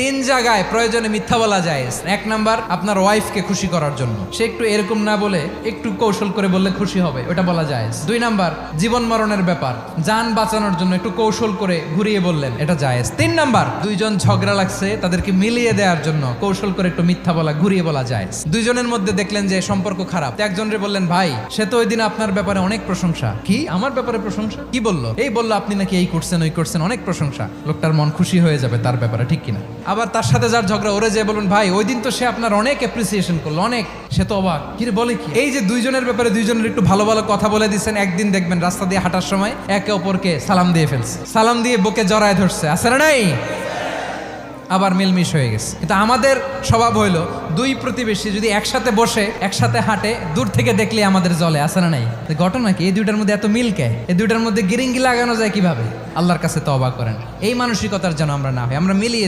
তিন জায়গায় প্রয়োজনে মিথ্যা বলা যায়। এক নাম্বার, আপনার ওয়াইফকে খুশি করার জন্য, সে একটু এরকম না বলে একটু কৌশল করে বললে খুশি হবে, ওটা বলা যায়। দুই নাম্বার, জীবন মরণের ব্যাপার, যান বাঁচানোর জন্য একটু কৌশল করে ঘুরিয়ে বললেন, এটা জায়েজ। তিন নাম্বার, দুইজন ঝগড়া লাগছে তাদেরকে মিলিয়ে দেওয়ার জন্য কৌশল করে একটু মিথ্যা বলা, ঘুরিয়ে বলা যায়। দুইজনের মধ্যে দেখলেন যে সম্পর্ক খারাপ, একজনরে বললেন, ভাই সে তো ওই দিন আপনার ব্যাপারে অনেক প্রশংসা। কি আমার ব্যাপারে প্রশংসা? কি বললো? এই বললো আপনি নাকি এই করছেন ওই করছেন, অনেক প্রশংসা। লোকটার মন খুশি হয়ে যাবে তার ব্যাপারে, ঠিক কিনা? আবার তার সাথে যার ঝগড়া, ওরে যে বলুন, ভাই ওই দিন তো সে আপনার অনেক অ্যাপ্রিসিয়েশন করলো, অনেক, সে তো অবাক, কি রে বলে কি? এই যে দুইজনের ব্যাপারে দুইজনের একটু ভালো ভালো কথা বলে দিচ্ছেন, একদিন দেখবেন রাস্তা দিয়ে হাঁটার সময় একে অপরকে সালাম দিয়ে ফেলছে, সালাম দিয়ে বুকে জড়ায় ধরছে, আছে না নাই? আবার মিলমিশ হয়ে গেছে। কিন্তু আমাদের স্বভাব হইলো, দুই প্রতিবেশী যদি একসাথে বসে একসাথে হাঁটে, দূর থেকে দেখলে আমাদের জ্বলে, আছে না নাই? ঘটনা কি? এই দুইটার মধ্যে এত মিল কে? এই দুইটার মধ্যে গিরিঙ্গি লাগানো যায় কিভাবে? আল্লাহর কাছে তওবা করেন, এই মানসিকতার যেন আমরা না হয়, আমরা মিলিয়ে